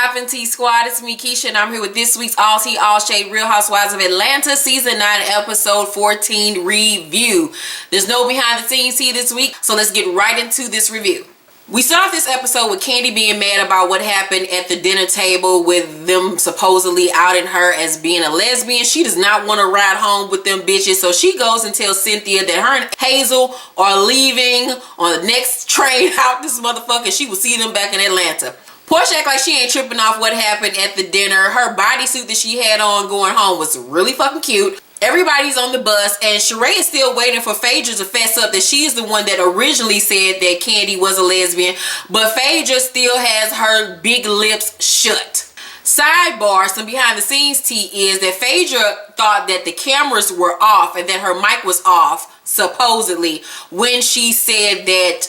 poppin' Tea Squad? It's me, Keisha, and I'm here with this week's All Tea, All Shade Real Housewives of Atlanta Season 9, Episode 14 review. There's no behind the scenes tea this week, so let's get right into this review. We start off this episode with Kandi being mad about what happened at the dinner table with them supposedly outing her as being a lesbian. She does not want to ride home with them bitches, so she goes and tells Cynthia that her and Hazel are leaving on the next train out this motherfucker. She will see them back in Atlanta. Porsha act like she ain't tripping off what happened at the dinner. Her bodysuit that she had on going home was really fucking cute. Everybody's on the bus, and Sheree is still waiting for Phaedra to fess up that she's the one that originally said that Kandi was a lesbian, but Phaedra still has her big lips shut. Sidebar, some behind the scenes tea is that Phaedra thought that the cameras were off and that her mic was off, supposedly, when she said that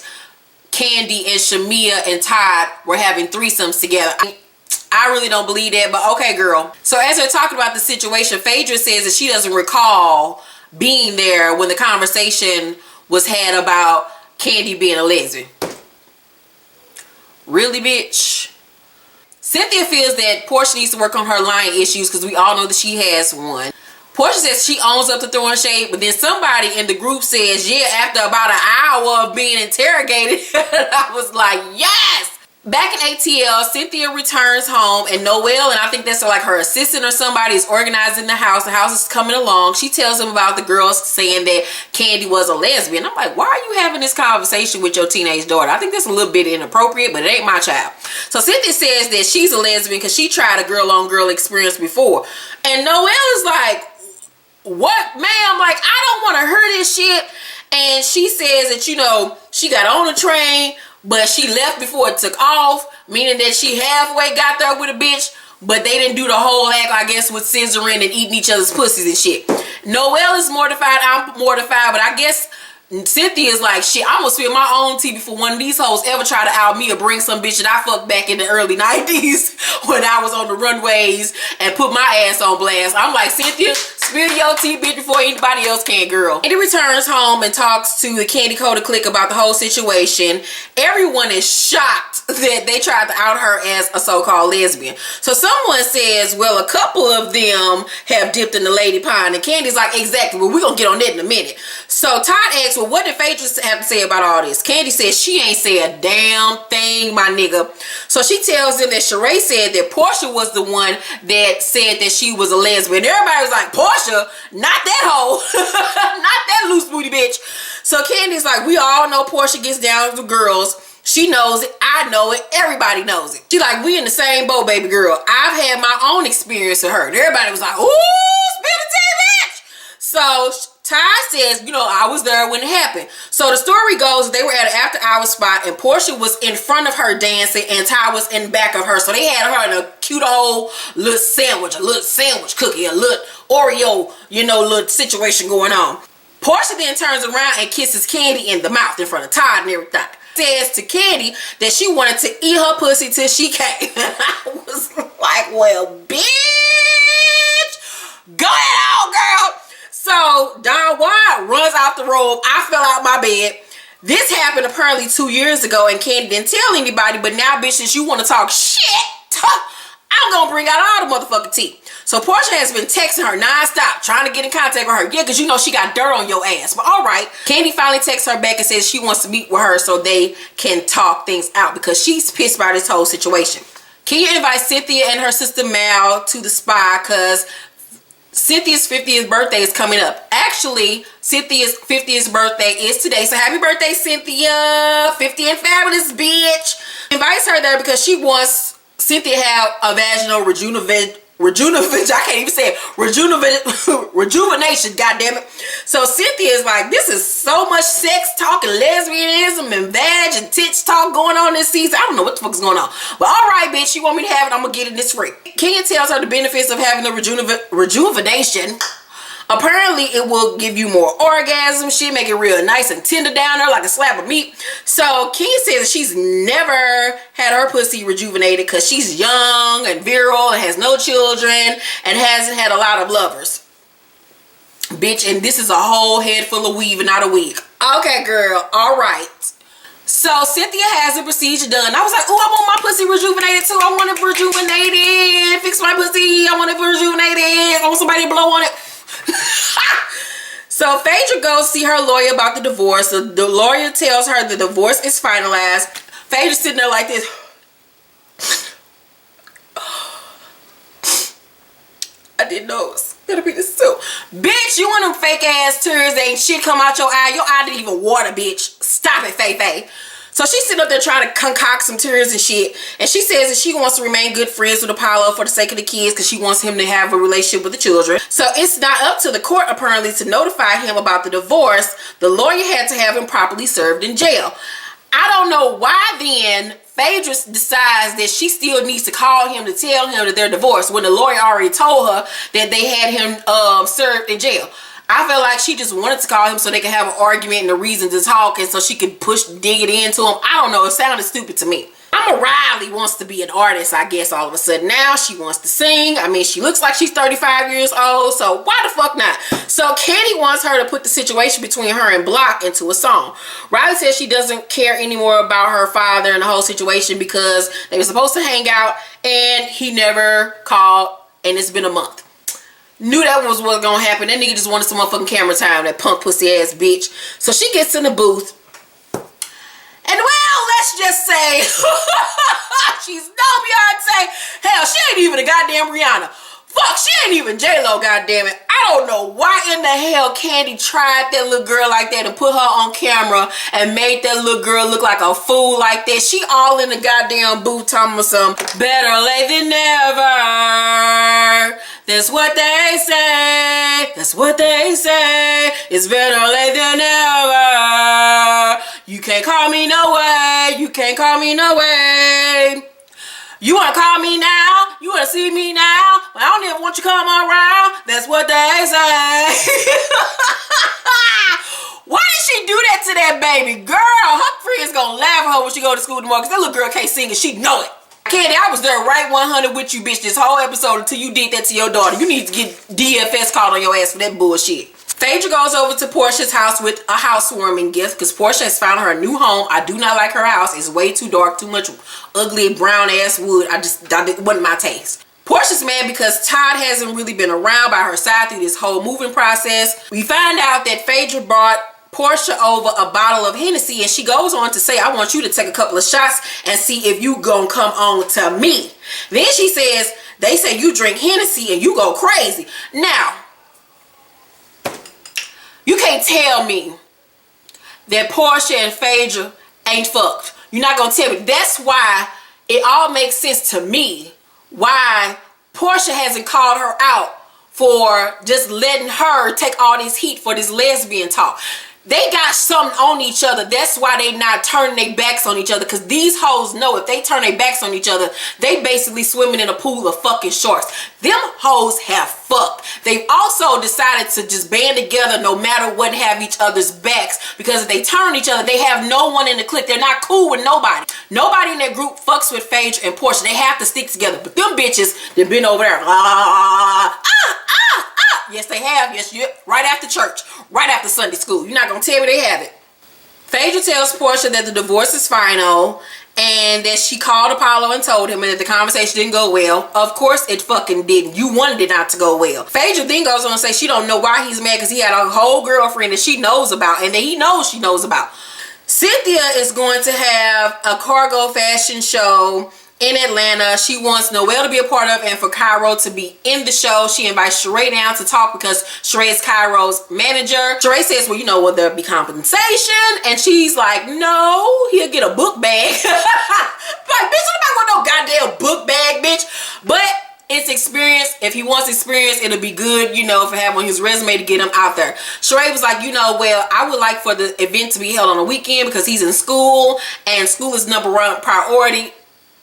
Kandi and Shamia and Todd were having threesomes together. I really don't believe that, but okay, girl. So as they're talking about the situation, Phaedra says that she doesn't recall being there when the conversation was had about Kandi being a lesbian. Really, bitch? Cynthia feels that Porsha needs to work on her lying issues because we all know that she has one. Porsha says she owns up to throwing shade, but then somebody in the group says, yeah, after about an hour of being interrogated, I was like, yes! Back in ATL, Cynthia returns home, and Noelle, and I think that's like her assistant or somebody, is organizing the house. The house is coming along. She tells them about the girls saying that Kandi was a lesbian. I'm like, why are you having this conversation with your teenage daughter? I think that's a little bit inappropriate, but it ain't my child. So Cynthia says that she's a lesbian because she tried a girl-on-girl experience before. And Noelle is like, what, ma'am? Like, I don't want to hear this shit. And she says that, you know, she got on a train, but she left before it took off, meaning that she halfway got there with a bitch, but they didn't do the whole act, I guess, with scissoring and eating each other's pussies and shit. Noelle is mortified, I'm mortified, but I guess Cynthia is like, shit, I'm gonna spill my own tea before one of these hoes ever try to out me or bring some bitch that I fucked back in the early 90s when I was on the runways and put my ass on blast. I'm like, Cynthia, spill your tea, bitch, before anybody else can, girl. Kandi returns home and talks to the Kandi Coda clique about the whole situation. Everyone is shocked that they tried to out her as a so-called lesbian. So someone says, well, a couple of them have dipped in the lady pond, and Kandi's like, exactly, well, we're gonna get on that in a minute. So Todd asks, well, what did Phaedra have to say about all this? Kandi says she ain't say a damn thing, my nigga. So she tells them that Sheree said that Porsha was the one that said that she was a lesbian. Everybody was like, Porsha, not that hoe. Not that loose booty bitch. So Kandi's like, we all know Porsha gets down with the girls. She knows it. I know it. Everybody knows it. She like, we in the same boat, baby girl. I've had my own experience with her. And everybody was like, ooh, spill the tea, bitch. So Ty says, you know, I was there when it happened. So the story goes, they were at an after hour spot and Porsha was in front of her dancing and Ty was in back of her. So they had her in a cute old little sandwich cookie, a little Oreo, you know, little situation going on. Porsha then turns around and kisses Kandi in the mouth in front of Todd and everything. Says to Kandi that she wanted to eat her pussy till she came. I was like, well, bitch, go ahead on, girl. So Don Juan runs out the room. I fell out my bed. This happened apparently 2 years ago and Kandi didn't tell anybody, but now, bitch, since you want to talk shit, I'm gonna bring out all the motherfucking tea. So Porsha has been texting her nonstop, trying to get in contact with her. Yeah, because you know she got dirt on your ass. But all right. Kandi finally texts her back and says she wants to meet with her so they can talk things out because she's pissed by this whole situation. Kenya invites Cynthia and her sister Mal to the spa because Cynthia's 50th birthday is coming up. Actually, Cynthia's 50th birthday is today. So happy birthday, Cynthia. 50 and fabulous, bitch. Invites her there because she wants Cynthia to have a vaginal I can't even say it. Rejuvenation, goddammit. So Cynthia is like, this is so much sex talk and lesbianism and vag and tits talk going on this season. I don't know what the fuck is going on. But all right, bitch, you want me to have it, I'm going to get it this free. Kenya tells her the benefits of having a rejuvenation. Apparently, it will give you more orgasm. She make it real nice and tender down there like a slab of meat. So Kenya says that she's never had her pussy rejuvenated because she's young and virile and has no children and hasn't had a lot of lovers. Bitch, and this is a whole head full of weave and not a wig. Okay, girl. All right. So Cynthia has the procedure done. I was like, oh, I want my pussy rejuvenated too. I want it rejuvenated. Fix my pussy. I want it rejuvenated. I want somebody to blow on it. So Phaedra goes see her lawyer about the divorce. The lawyer tells her the divorce is finalized. Phaedra's sitting there like this. I didn't know it was gonna be this too. Bitch, you want them fake ass tears, ain't shit come out your eye. Your eye didn't even water, bitch. Stop it, Faye. So she's sitting up there trying to concoct some tears and shit. And she says that she wants to remain good friends with Apollo for the sake of the kids because she wants him to have a relationship with the children. So it's not up to the court apparently to notify him about the divorce. The lawyer had to have him properly served in jail. I don't know why then Phaedra decides that she still needs to call him to tell him that they're divorced when the lawyer already told her that they had him served in jail. I feel like she just wanted to call him so they could have an argument and a reason to talk and so she could dig it into him. I don't know. It sounded stupid to me. Riley wants to be an artist, I guess, all of a sudden now. She wants to sing. I mean, she looks like she's 35 years old, so why the fuck not? So Kandi wants her to put the situation between her and Block into a song. Riley says she doesn't care anymore about her father and the whole situation because they were supposed to hang out and he never called and it's been a month. Knew that was what's gonna happen. That nigga just wanted some motherfucking camera time, that punk pussy ass bitch. So she gets in the booth. And well, let's just say she's no Beyonce. Hell, she ain't even a goddamn Rihanna. Fuck, she ain't even J-Lo, goddammit. I don't know why in the hell Kandi tried that little girl like that and put her on camera and made that little girl look like a fool like that. She all in the goddamn booth talking about some better late than never. That's what they say. That's what they say. It's better late than never. You can't call me no way. You can't call me no way. You want to call me now? You want to see me now? I don't even want you to come around. That's what they say. Why did she do that to that baby girl? Her friends gonna laugh at her when she go to school tomorrow because that little girl can't sing and she know it. Kandi, I was there right 100 with you, bitch, this whole episode until you did that to your daughter. You need to get DFS called on your ass for that bullshit. Phaedra goes over to Porsha's house with a housewarming gift because Porsha has found her a new home. I do not like her house. It's way too dark, too much ugly brown ass wood. It wasn't my taste. Porsha's mad because Todd hasn't really been around by her side through this whole moving process. We find out that Phaedra brought Porsha over a bottle of Hennessy and she goes on to say, I want you to take a couple of shots and see if you gonna come on to me. Then she says, they say you drink Hennessy and you go crazy. Now, you can't tell me that Porsha and Phaedra ain't fucked. You're not gonna tell me. That's why it all makes sense to me why Porsha hasn't called her out for just letting her take all this heat for this lesbian talk. They got something on each other. That's why they not turning their backs on each other. Because these hoes know if they turn their backs on each other, they basically swimming in a pool of fucking sharks. Them hoes have fucked. They've also decided to just band together no matter what, have each other's backs. Because if they turn on each other, they have no one in the clique. They're not cool with nobody. Nobody in that group fucks with Phaedra and Porsha. They have to stick together. But them bitches, they've been over there. Yes, they have. Yes, right after church. Right after Sunday school. You're not going to tell me they have it. Phaedra tells Porsha that the divorce is final and that she called Apollo and told him and that the conversation didn't go well. Of course it fucking didn't. You wanted it not to go well. Phaedra then goes on to say she don't know why he's mad because he had a whole girlfriend that she knows about and that he knows she knows about. Cynthia is going to have a cargo fashion show in Atlanta. She wants Noelle to be a part of and for Cairo to be in the show. She invites Sheree down to talk because Sheree is Cairo's manager. Sheree says, well, you know, will there be compensation? And she's like, no, he'll get a book bag. Like, bitch, nobody want no goddamn book bag, bitch. But it's experience. If he wants experience, it'll be good, you know, for having on his resume to get him out there. Sheree was like, you know, well, I would like for the event to be held on a weekend because he's in school and school is number one priority.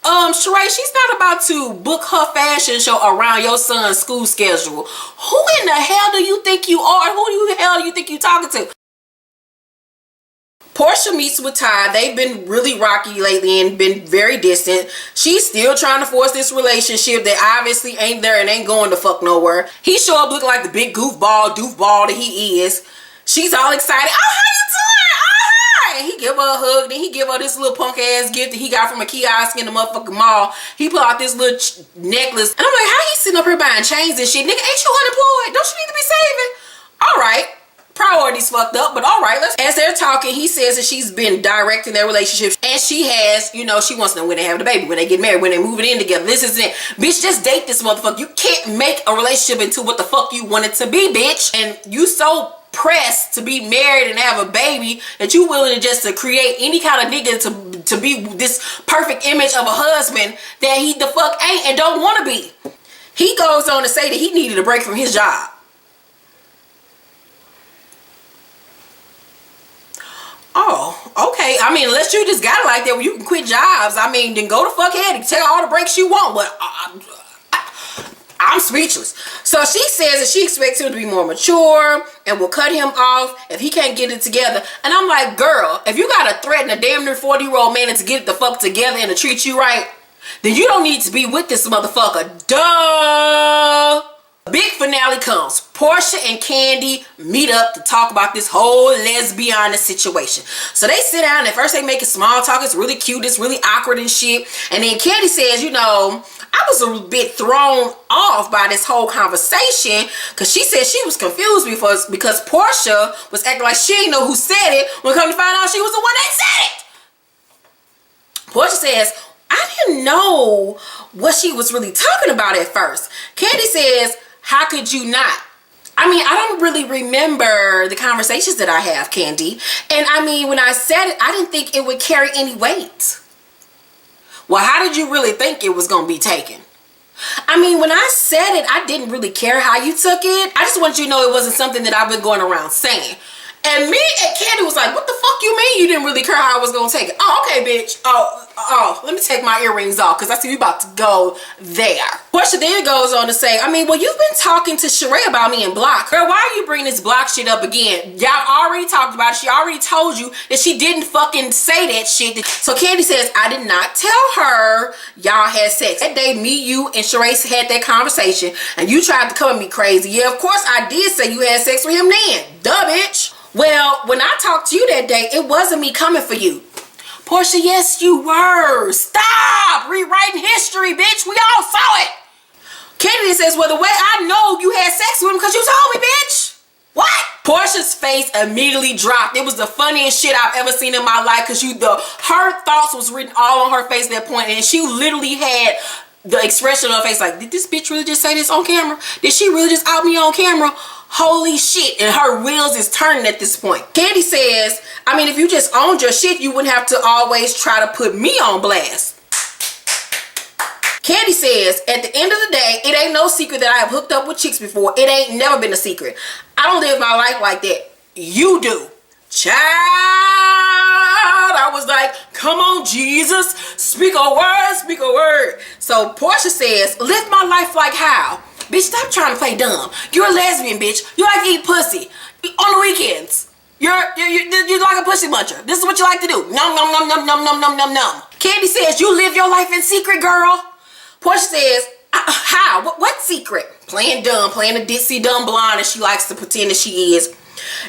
Sheree, she's not about to book her fashion show around your son's school schedule. Who in the hell do you think you are? Who the hell do you think you're talking to? Porsha meets with Todd. They've been really rocky lately and been very distant. She's still trying to force this relationship that obviously ain't there and ain't going to fuck nowhere. He sure up looking like the big doofball that he is. She's all excited. Oh, how you doing? Oh, hi. and he give her a hug. Then he give her this little punk ass gift that he got from a kiosk in the motherfucking mall. He pull out this little necklace. And I'm like, how he sitting up here buying chains and shit? Nigga, ain't you unemployed? Don't you need to be saving? All right. Priorities fucked up, but all right. As they're talking, he says that she's been directing their relationship, and she has, you know, she wants to know when they have the baby, when they get married, when they moving in together. This is it. Bitch, just date this motherfucker. You can't make a relationship into what the fuck you want it to be, bitch. And you so pressed to be married and have a baby that you willing to just to create any kind of nigga to be this perfect image of a husband that he the fuck ain't and don't want to be. He goes on to say that he needed a break from his job. Oh, okay. I mean, unless you just got it like that where you can quit jobs, I mean, then go the fuck ahead and take all the breaks you want. But I'm speechless. So she says that she expects him to be more mature and will cut him off if he can't get it together. And I'm like, girl, if you gotta threaten a damn near 40-year-old man to get it the fuck together and to treat you right, then you don't need to be with this motherfucker. Duh. Big finale comes. Porsha and Kandi meet up to talk about this whole lesbian situation. So they sit down and first they make a small talk. It's really cute. It's really awkward and shit. And then Kandi says, you know, I was a bit thrown off by this whole conversation because she said she was confused because Porsha was acting like she didn't know who said it when come to find out she was the one that said it. Porsha says, I didn't know what she was really talking about at first. Kandi says, how could you not? I mean, I don't really remember the conversations that I have, Kandi. And I mean, when I said it, I didn't think it would carry any weight. Well, how did you really think it was going to be taken? I mean, when I said it, I didn't really care how you took it. I just want you to know it wasn't something that I've been going around saying. And me and Kandi was like, what the fuck you mean you didn't really care how I was going to take it? Oh, okay, bitch. Oh, let me take my earrings off because I see you about to go there. Porsha then goes on to say, I mean, well, you've been talking to Sheree about me and Block. Girl, why are you bringing this Block shit up again? Y'all already talked about it. She already told you that she didn't fucking say that shit. So Kandi says, I did not tell her y'all had sex. That day, me, you, and Sheree had that conversation and you tried to come at me crazy. Yeah, of course I did say you had sex with him then. Duh, bitch. Well, when I talked to you that day, it wasn't me coming for you. Porsha, yes, you were. Stop rewriting history, bitch. We all saw it. Kandi says, well, the way I know you had sex with him because you told me, bitch. What? Porsha's face immediately dropped. It was the funniest shit I've ever seen in my life because her thoughts was written all on her face at that point, and she literally had the expression on her face like, did this bitch really just say this on camera? Did she really just out me on camera? Holy shit. And her wheels is turning at this point. Kandi says, I mean, if you just owned your shit, you wouldn't have to always try to put me on blast. Kandi says, at the end of the day, it ain't no secret that I have hooked up with chicks before. It ain't never been a secret. I don't live my life like that. You do. Child, I was like, come on, Jesus. Speak a word, speak a word. So Porsha says, live my life like how? Bitch, stop trying to play dumb. You're a lesbian, bitch. You like to eat pussy on the weekends. You're like a pussy muncher. This is what you like to do. Nom, nom, nom, nom, nom, nom, nom, nom, nom. Kandi says, you live your life in secret, girl. Porsha says, how? What secret? Playing dumb, playing a ditzy dumb blonde as she likes to pretend that she is.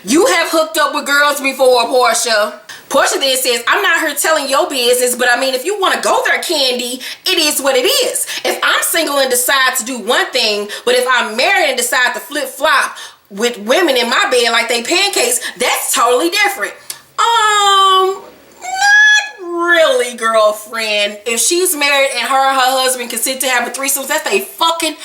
You have hooked up with girls before, Porsha. Porsha then says, I'm not here telling your business, but I mean, if you want to go there, Kandi, it is what it is. If I'm single and decide to do one thing, but if I'm married and decide to flip-flop with women in my bed like they pancakes, that's totally different. Not really, girlfriend. If she's married and her husband consent to have a threesome, that's their fucking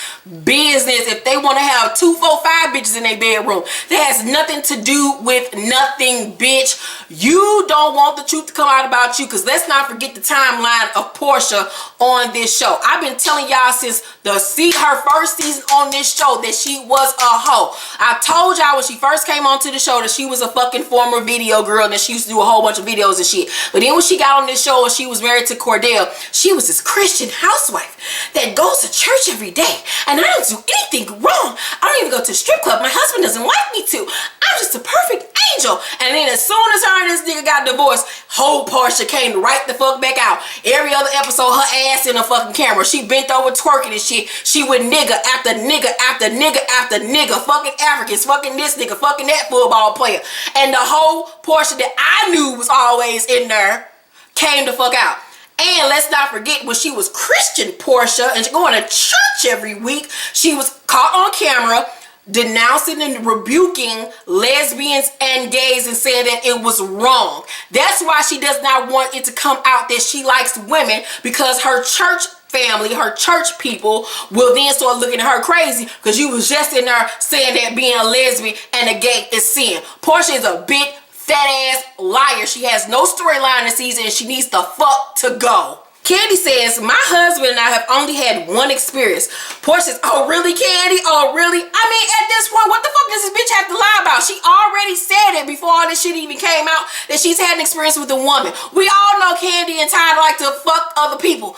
business. If they want to have 2, 4, 5 bitches in their bedroom, that has nothing to do with nothing, bitch. You don't want the truth to come out about you, because let's not forget the timeline of Porsha on this show. I've been telling y'all since her first season on this show that she was a hoe. I told y'all when she first came onto the show that she was a fucking former video girl and that she used to do a whole bunch of videos and shit. But then when she got on this show and she was married to Cordell, she was this Christian housewife that goes to church every day, and I don't do anything wrong. I don't even go to the strip club. My husband doesn't like me to. I'm just a perfect angel. And then as soon as her and this nigga got divorced, whole Porsha came right the fuck back out. Every other episode, her ass in the fucking camera. She bent over twerking and shit. She with nigga after nigga after nigga after nigga. Fucking Africans, fucking this nigga, fucking that football player. And the whole Porsha that I knew was always in there came the fuck out. And let's not forget, when she was Christian Porsha and going to church every week, she was caught on camera denouncing and rebuking lesbians and gays and saying that it was wrong. That's why she does not want it to come out that she likes women, because her church family, her church people will then start looking at her crazy because you was just in there saying that being a lesbian and a gay is sin. Porsha is a big fat ass liar. She has no storyline this season and she needs the fuck to go. Kandi says, my husband and I have only had one experience. Porsha says, oh really, Kandi? Oh really? I mean, at this point, what the fuck does this bitch have to lie about? She already said it before all this shit even came out that she's had an experience with a woman. We all know Kandi and Ty like to fuck other people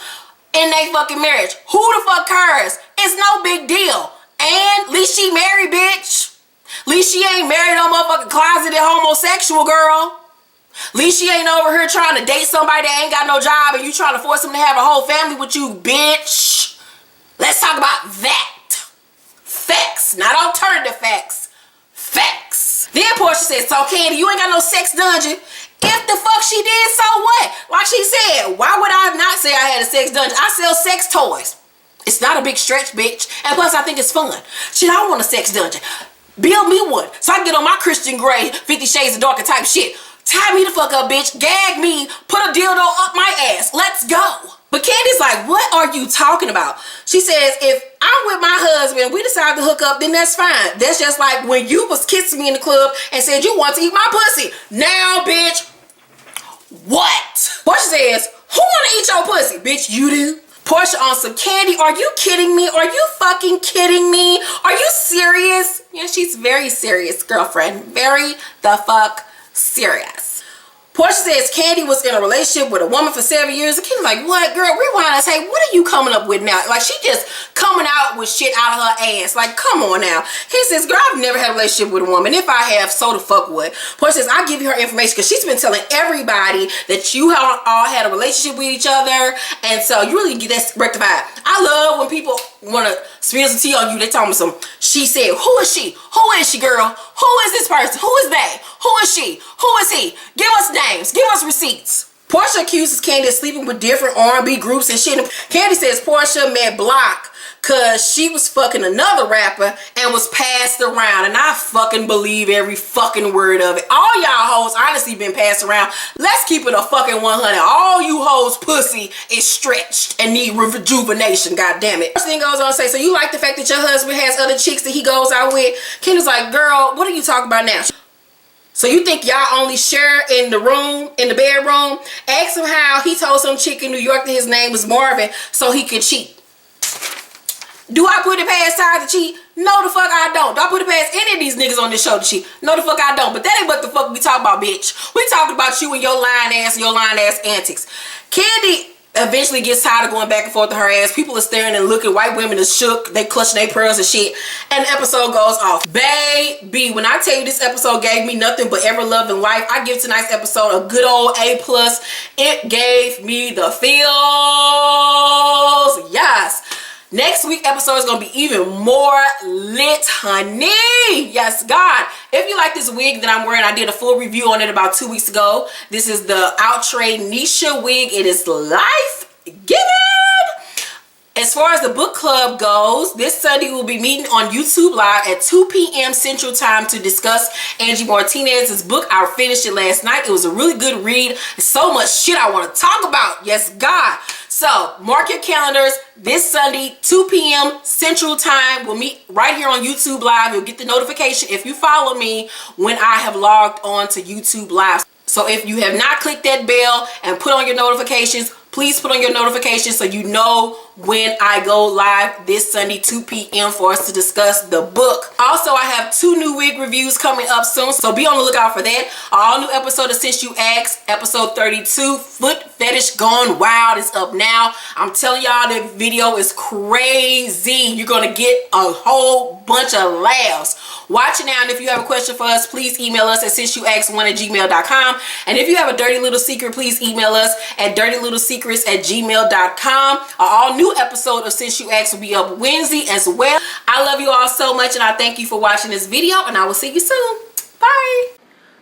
in their fucking marriage. Who the fuck cares? It's no big deal. And at least she married, bitch. At least she ain't married no motherfucking closeted homosexual girl. At least she ain't over here trying to date somebody that ain't got no job and you trying to force him to have a whole family with you, bitch. Let's talk about that. Facts, not alternative facts. Facts. Then Porsha says, so Kandi, you ain't got no sex dungeon. If the fuck she did, so what? Like she said, why would I not say I had a sex dungeon? I sell sex toys. It's not a big stretch, bitch. And plus, I think it's fun. Shit, I want a sex dungeon. Build me one so I can get on my Christian Grey 50 Shades of Darker type shit. Tie me the fuck up, bitch. Gag me. Put a dildo up my ass. Let's go. But Kandi's like, what are you talking about? She says, if I'm with my husband, we decide to hook up, then that's fine. That's just like when you was kissing me in the club and said you want to eat my pussy. Now, bitch, what? Porsha says, who want to eat your pussy? Bitch, you do. Porsha on some Kandi, are you kidding me? Are you fucking kidding me? Are you serious? Yeah, she's very serious, girlfriend. Very the fuck serious. Porsha says Kandi was in a relationship with a woman for 7 years. And Kandi's like, what, girl? Rewind and say, what are you coming up with now? Like, she just coming out with shit out of her ass. Like, come on now. Kandi says, girl, I've never had a relationship with a woman. If I have, so the fuck what? Porsha says, I'll give you her information because she's been telling everybody that you all had a relationship with each other. And so you really get that rectified. I love when people want to spill some tea on you. They tell me some, she said, who is she? Who is she, girl? Who is this person? Who is that? Who is she? Who is he? Give us names. Give us receipts. Porsha accuses Kandi of sleeping with different R&B groups and shit. Kandi says Porsha met Block because she was fucking another rapper and was passed around. And I fucking believe every fucking word of it. All y'all hoes honestly been passed around. Let's keep it a fucking 100. All you hoes pussy is stretched and need rejuvenation. God damn it. First thing goes on to say, so you like the fact that your husband has other chicks that he goes out with? Kandi's like, girl, what are you talking about now? So you think y'all only share in the room, in the bedroom? Ask him how he told some chick in New York that his name was Marvin so he could cheat. Do I put it past Ty to cheat? No the fuck I don't. Do I put it past any of these niggas on this show to cheat? No the fuck I don't. But that ain't what the fuck we talk about, bitch. We talking about you and your lying ass and your lying ass antics. Kandi eventually gets tired of going back and forth to her ass. People are staring and looking. White women are shook. They clutching their pearls and shit. And the episode goes off. Baby, when I tell you this episode gave me nothing but ever love in life, I give tonight's episode a good old A+. It gave me the feels. Yes. Next week episode is going to be even more lit, honey. Yes, God. If you like this wig that I'm wearing, I did a full review on it about 2 weeks ago. This is the Outre Nisha wig. It is life-giving. As far as the book club goes, this Sunday we'll be meeting on YouTube Live at 2 p.m. Central Time to discuss Angie Martinez's book. I finished it last night. It was a really good read. There's so much shit I want to talk about. Yes, God. So, mark your calendars. This Sunday, 2 p.m. Central Time. We'll meet right here on YouTube Live. You'll get the notification if you follow me when I have logged on to YouTube Live. So, if you have not clicked that bell and put on your notifications, please put on your notifications so you know when I go live this Sunday, 2 p.m. for us to discuss the book. Also, I have 2 new wig reviews coming up soon, so be on the lookout for that. All new episode of Since You Asked, episode 32, Foot Fetish Gone Wild is up now. I'm telling y'all, the video is crazy. You're going to get a whole bunch of laughs. Watch it now, and if you have a question for us, please email us at since-you-asked1@gmail.com. And if you have a dirty little secret, please email us at dirtylittlesecrets@gmail.com. An all new episode of Since You Asked will be up Wednesday as well. I love you all so much, and I thank you for watching this video, and I will see you soon. Bye.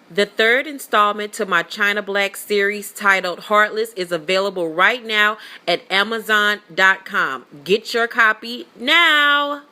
The third installment to my China Black series titled Heartless is available right now at Amazon.com. Get your copy now.